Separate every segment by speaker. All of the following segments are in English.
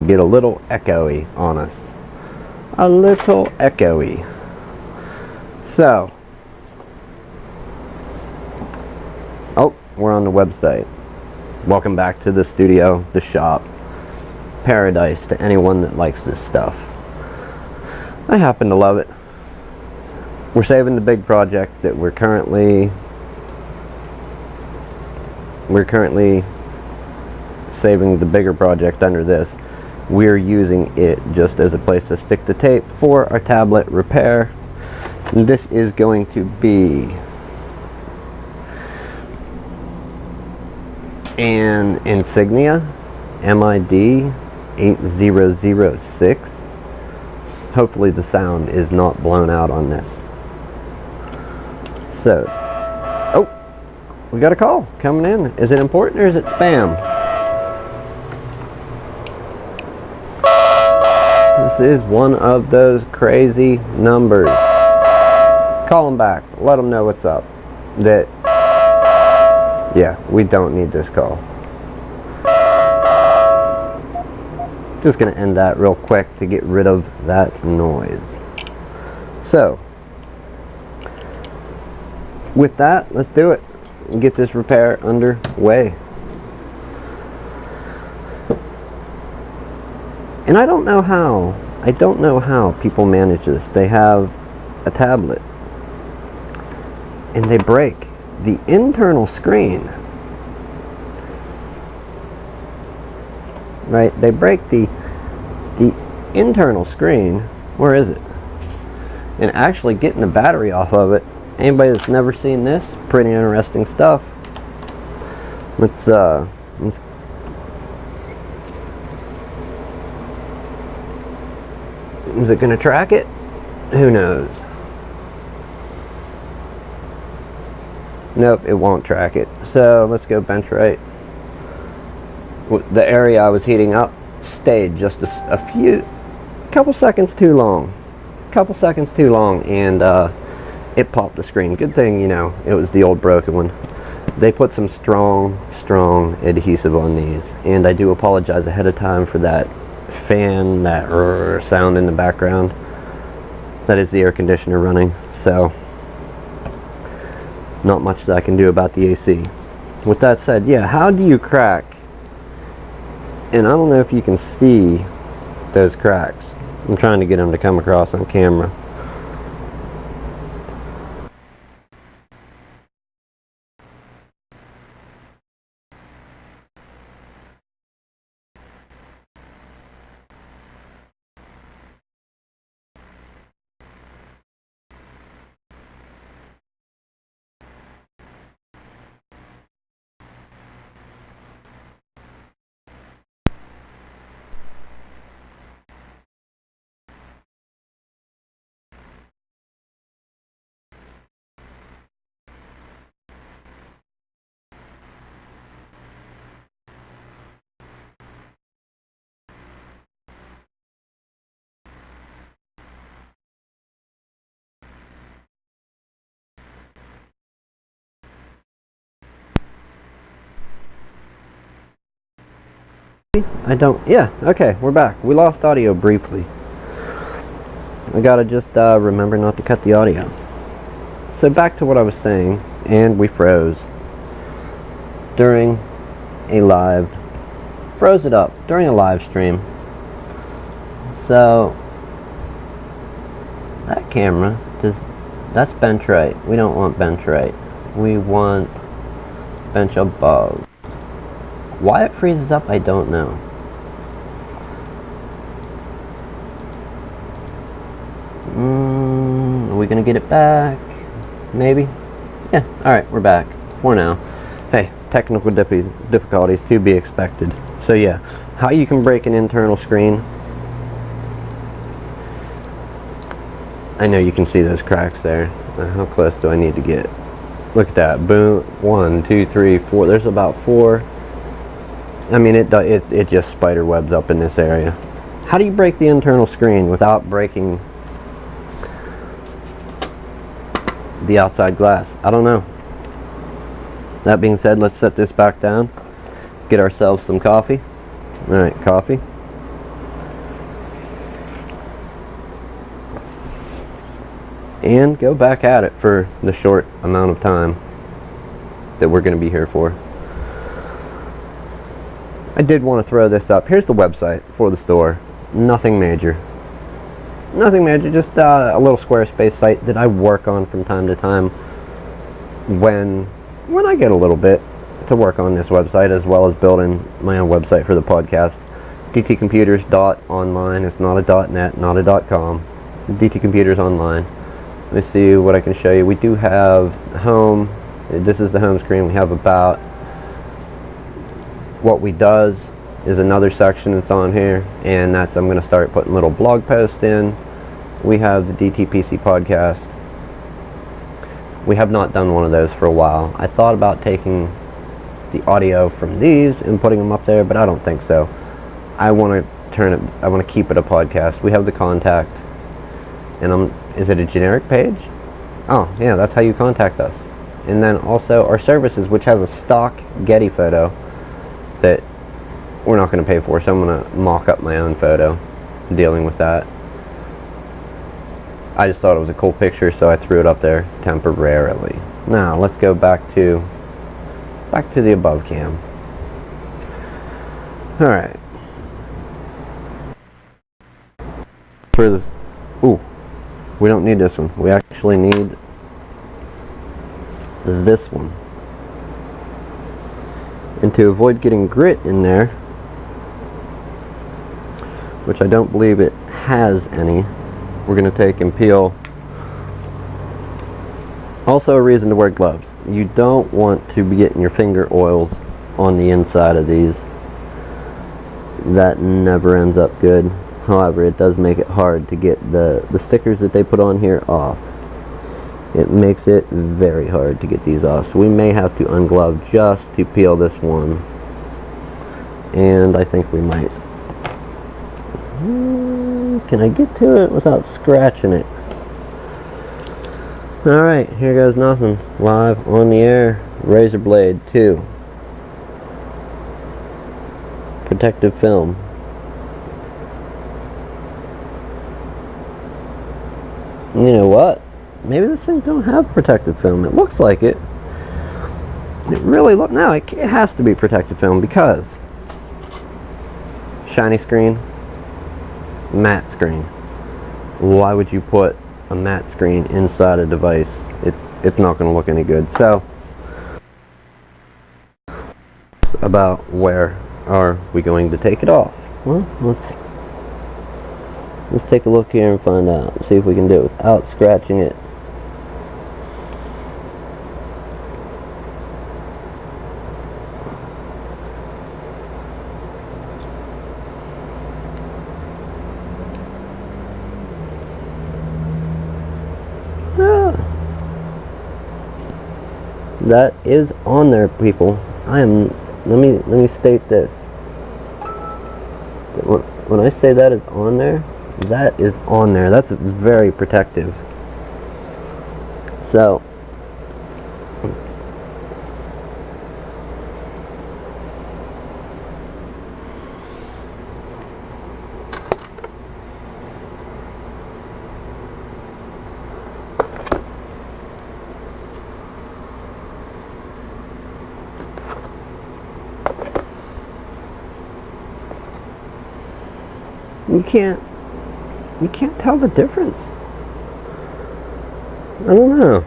Speaker 1: get a little echoey on us. A little echoey. So, oh, we're on the website. Welcome back to the studio, the shop. Paradise to anyone that likes this stuff. I happen to love it. We're saving the big project that we're currently saving the bigger project under this. We're using it just as a place to stick the tape for our tablet repair. And this is going to be an Insignia MID-8006. Hopefully the sound is not blown out on this. So, oh, we got a call coming in. Is it important or is it spam? This is one of those crazy numbers. Call them back. Let them know what's up. Yeah, we don't need this call. Just gonna end that real quick to get rid of that noise. So, with that, let's do it and get this repair underway. And I don't know how people manage this. They have a tablet and they break the internal screen. Right? They break the internal screen. Where is it? And actually getting the battery off of it. Anybody that's never seen this, pretty interesting stuff. Let's is it going to track it? Who knows? Nope, it won't track it. So let's go bench right. The area I was heating up stayed just a couple seconds too long. And it popped the screen. Good thing, you know, it was the old broken one. They put some strong adhesive on these, and I do apologize ahead of time for that fan, that sound in the background. That is the air conditioner running, so not much that I can do about the AC. With that said, yeah, how do you crack? And I don't know if you can see those cracks. I'm trying to get them to come across on camera. Yeah, okay, we're back. We lost audio briefly. I gotta just remember not to cut the audio. So back to what I was saying, and we froze during a live, froze it up during a live stream. So that camera, that's bench right. We don't want bench right. We want bench above. Why it freezes up, I don't know. Are we gonna get it back? Maybe? Yeah, alright, we're back. For now. Hey, technical difficulties to be expected. So yeah, how you can break an internal screen. I know you can see those cracks there. How close do I need to get? Look at that. Boom. 1, 2, 3, 4. There's about 4. I mean, it just spider webs up in this area. How do you break the internal screen without breaking the outside glass? I don't know. That being said, let's set this back down, get ourselves some coffee. Alright, coffee. and go back at it for the short amount of time that we're going to be here for. I did want to throw this up. Here's the website for the store. Nothing major. Nothing major, just a little Squarespace site that I work on from time to time when I get a little bit to work on this website, as well as building my own website for the podcast. dtcomputers.online. It's not a .net, not a .com. DT Computers Online. Let me see what I can show you. We do have home. This is the home screen. We have about what we does is another section that's on here, and that's, I'm going to start putting little blog posts in. We have the DTPC podcast. We have not done one of those for a while. I thought about taking the audio from these and putting them up there, but I don't think so. I want to keep it a podcast. We have the contact, and is it a generic page? Oh yeah, that's how you contact us. And then also our services, which has a stock Getty photo that we're not going to pay for, so I'm going to mock up my own photo dealing with that. I just thought it was a cool picture, so I threw it up there temporarily. Now let's go back to the above cam. Alright. For this, ooh, we don't need this one. We actually need this one. And to avoid getting grit in there, which I don't believe it has any, we're going to take and peel. Also a reason to wear gloves. You don't want to be getting your finger oils on the inside of these. That never ends up good. However, it does make it hard to get the stickers that they put on here off. It makes it very hard to get these off. So we may have to unglove just to peel this one. And I think we might. Can I get to it without scratching it? Alright, here goes nothing. Live on the air. Razor blade 2. Protective film. You know what? Maybe this thing don't have protective film. It looks like it. It really look. No, it has to be protective film because shiny screen, matte screen. Why would you put a matte screen inside a device? It's not going to look any good. So, about where are we going to take it off? Well, let's take a look here and find out. See if we can do it without scratching it. That is on there, people. Let me state this. When I say that is on there, that is on there. That's very protective. So you can't tell the difference. I don't know.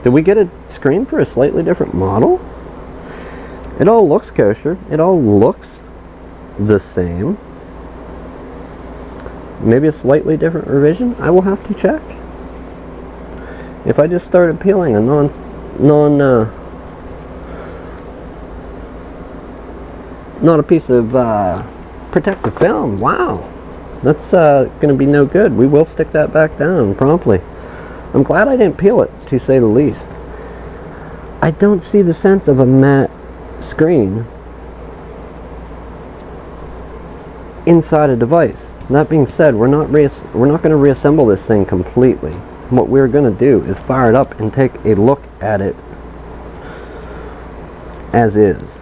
Speaker 1: Did we get a screen for a slightly different model? It all looks kosher. It all looks the same. Maybe a slightly different revision? I will have to check. If I just started peeling a not a piece of protective film, wow. That's going to be no good. We will stick that back down promptly. I'm glad I didn't peel it, to say the least. I don't see the sense of a matte screen inside a device. That being said, we're not going to reassemble this thing completely. What we're going to do is fire it up and take a look at it as is.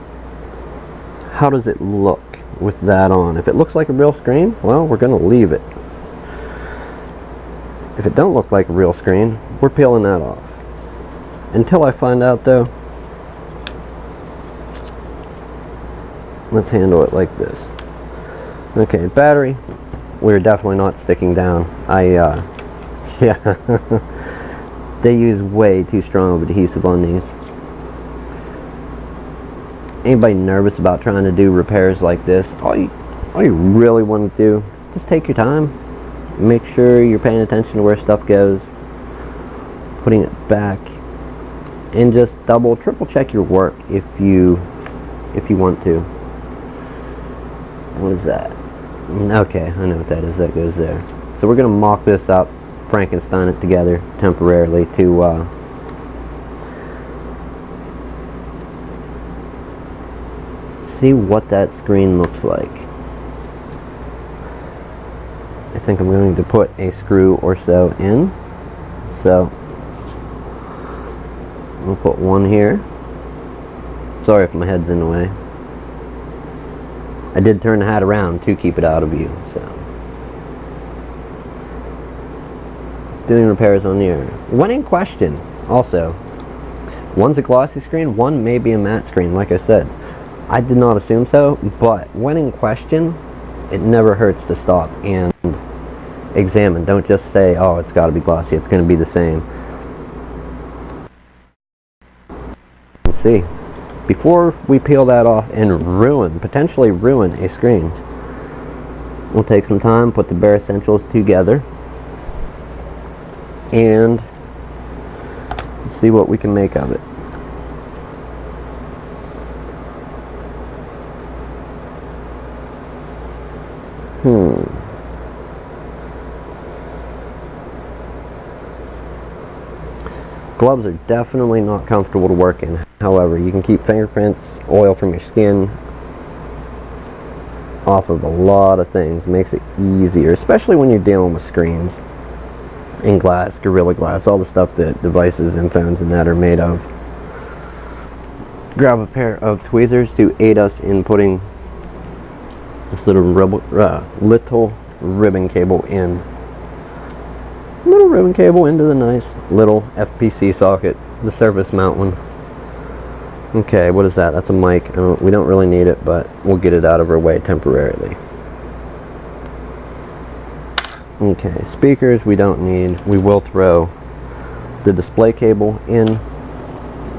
Speaker 1: How does it look with that on? If it looks like a real screen, well, we're going to leave it. If it don't look like a real screen, we're peeling that off. Until I find out though, let's handle it like this. Okay, battery, we're definitely not sticking down. Yeah, they use way too strong of adhesive on these. Anybody nervous about trying to do repairs like this, all you really want to do, just take your time. Make sure you're paying attention to where stuff goes, putting it back, and just double, triple check your work if you want to. What is that? Okay, I know what that is. That goes there. So we're gonna mock this up, Frankenstein it together temporarily to see what that screen looks like. I think I'm going to put a screw or so in. So we'll put one here. Sorry if my head's in the way. I did turn the hat around to keep it out of view. So doing repairs on the air. When in question, also, one's a glossy screen, one may be a matte screen. Like I said, I did not assume so, but when in question, it never hurts to stop and examine. Don't just say, oh, it's got to be glossy, it's going to be the same. Let's see. Before we peel that off and potentially ruin a screen, we'll take some time, put the bare essentials together, and see what we can make of it. Gloves are definitely not comfortable to work in. However, you can keep fingerprints, oil from your skin off of a lot of things. Makes it easier, especially when you're dealing with screens and glass, Gorilla Glass, all the stuff that devices and phones and that are made of. Grab a pair of tweezers to aid us in putting this little ribbon cable in. Little ribbon cable into the nice little FPC socket, the surface mount one. Okay, what is that? That's a mic. We don't really need it, but we'll get it out of our way temporarily. Okay, speakers we don't need. We will throw the display cable in.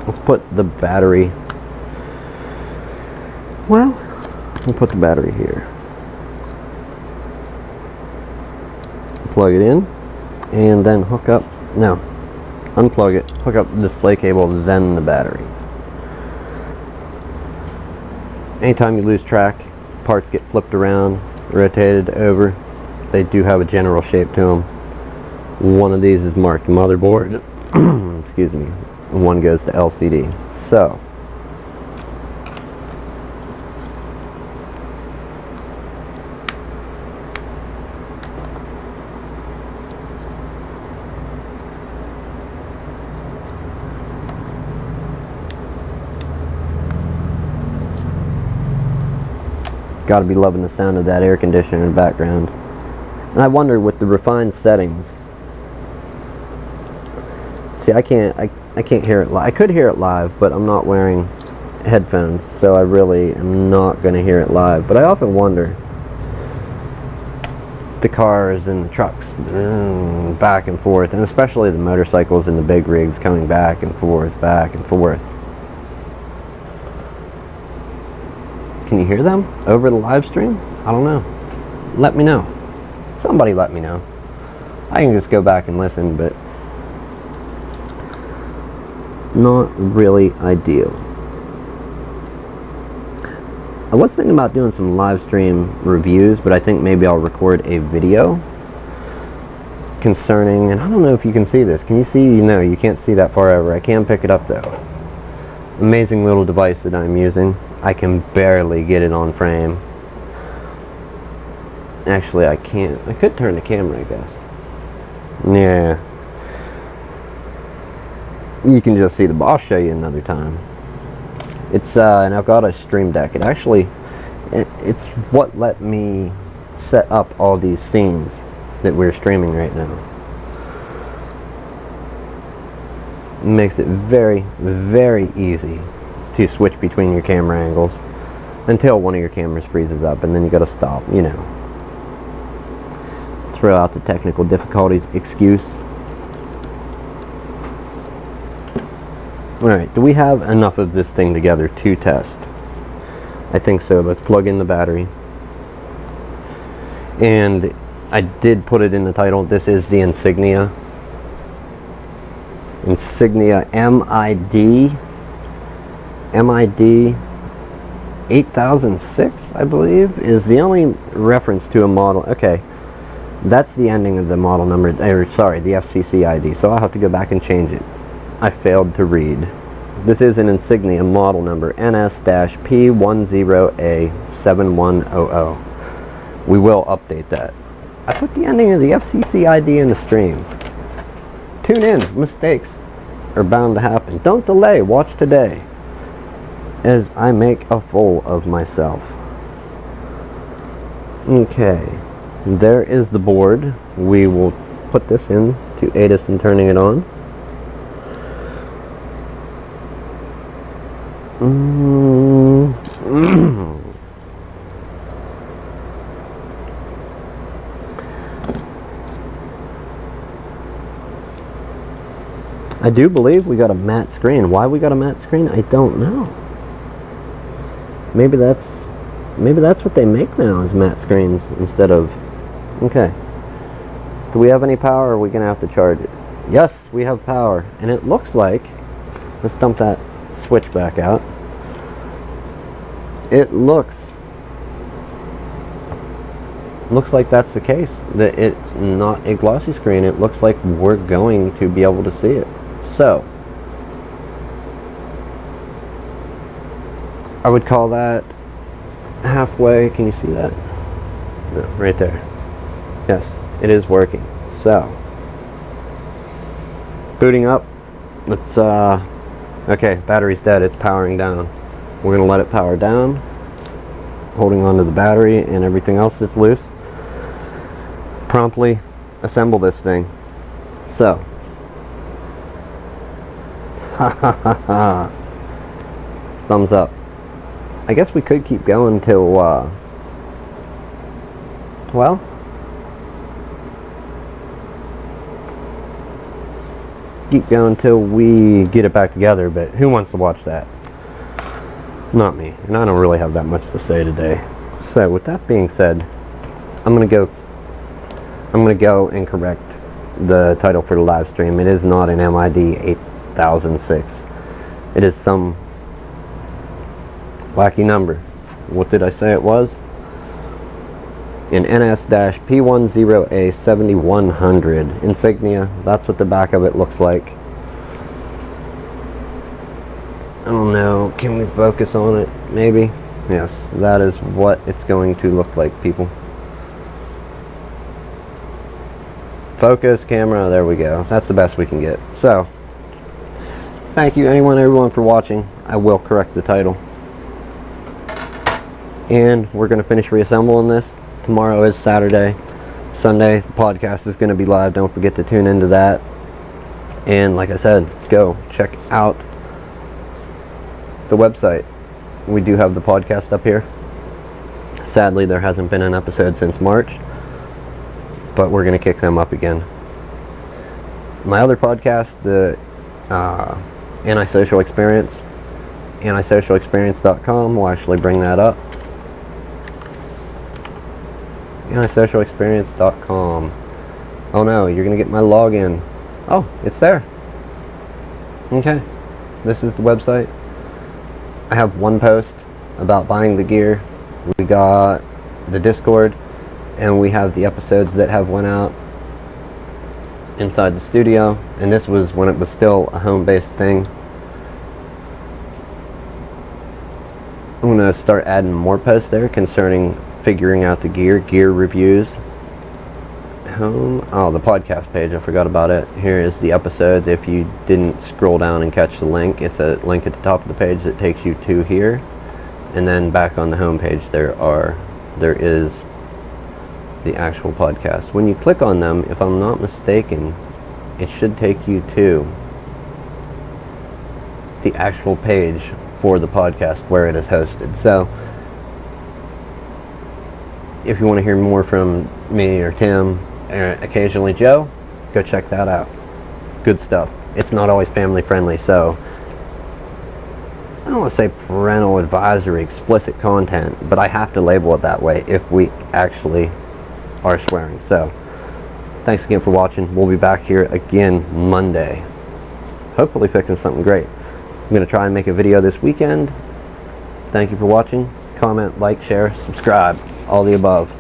Speaker 1: Let's put the battery. Well, we'll put the battery here. Plug it in. And then unplug it, hook up the display cable, then the battery. Anytime you lose track, parts get flipped around, rotated over. They do have a general shape to them. One of these is marked motherboard, excuse me, and one goes to LCD. So, gotta be loving the sound of that air conditioner in the background. And I wonder, with the refined settings, see, I can't hear it live. I could hear it live, but I'm not wearing headphones, so I really am not going to hear it live. But I often wonder, the cars and the trucks back and forth, and especially the motorcycles and the big rigs coming back and forth, back and forth. Can you hear them over the live stream? I don't know. Let me know. Somebody let me know. I can just go back and listen, but not really ideal. I was thinking about doing some live stream reviews, but I think maybe I'll record a video concerning, and I don't know if you can see this. Can you see? No, you can't see that far over. I can pick it up though. Amazing little device that I'm using. I can barely get it on frame. Actually, I can't. I could turn the camera, I guess. Yeah. You can just see I'll show you another time. It's and I've got a Stream Deck. It's what let me set up all these scenes that we're streaming right now. makes it very, very easy to switch between your camera angles until one of your cameras freezes up, and then you gotta stop, you know. Throw out the technical difficulties excuse. Alright, do we have enough of this thing together to test? I think so. Let's plug in the battery. And I did put it in the title. This is the Insignia MID 8006, I believe, is the only reference to a model. Okay, that's the ending of the model number, or sorry, the FCC ID, so I'll have to go back and change it. I failed to read. This is an Insignia model number NS-P10A7100. We will update that. I put the ending of the FCC ID in the stream. Tune in. Mistakes are bound to happen. Don't delay. Watch today as I make a fool of myself. Okay. There is the board. We will put this in to aid us in turning it on. I do believe we got a matte screen. Why we got a matte screen, I don't know. Maybe that's what they make now, is matte screens instead of. Okay. Do we have any power, or are we gonna have to charge it? Yes, we have power, and it looks like, let's dump that switch back out. It looks like that's the case, that it's not a glossy screen. It looks like we're going to be able to see it. So I would call that halfway. Can you see that? No, right there. Yes, it is working. So booting up. Let's okay, battery's dead. It's powering down. We're gonna let it power down, holding onto the battery and everything else that's loose. Promptly assemble this thing. So thumbs up. I guess we could keep going till well, keep going till we get it back together, but who wants to watch that? Not me, and I don't really have that much to say today. So with that being said, I'm gonna go and correct the title for the live stream. It is not an MID 8006. It is some wacky number. What did I say it was? An NS-P10A7100 Insignia. That's what the back of it looks like. I don't know, can we focus on it? Maybe? Yes, that is what it's going to look like, people. Focus, camera, there we go. That's the best we can get. So, thank you everyone for watching. I will correct the title. And we're going to finish reassembling this. Tomorrow is Saturday. Sunday, the podcast is going to be live. Don't forget to tune into that. And like I said, go check out the website. We do have the podcast up here. Sadly, there hasn't been an episode since March, but we're going to kick them up again. My other podcast, the Antisocial Experience, antisocialexperience.com, will actually bring that up. Antisocialexperience.com. Oh no, you're going to get my login. Oh, it's there. Okay, this is the website. I have one post about buying the gear. We got the Discord, and we have the episodes that have went out inside the studio, and this was when it was still a home-based thing. I'm going to start adding more posts there concerning figuring out the gear reviews. Oh, the podcast page, I forgot about it. Here is the episodes. If you didn't scroll down and catch the link, it's a link at the top of the page that takes you to here, and then back on the home page there is the actual podcast. When you click on them, if I'm not mistaken, it should take you to the actual page for the podcast where it is hosted. So if you want to hear more from me or Tim, or occasionally Joe, go check that out. Good stuff. It's not always family friendly, so I don't want to say parental advisory, explicit content, but I have to label it that way if we actually are swearing. So thanks again for watching. We'll be back here again Monday, hopefully fixing something great. I'm going to try and make a video this weekend. Thank you for watching. Comment, like, share, subscribe, all the above.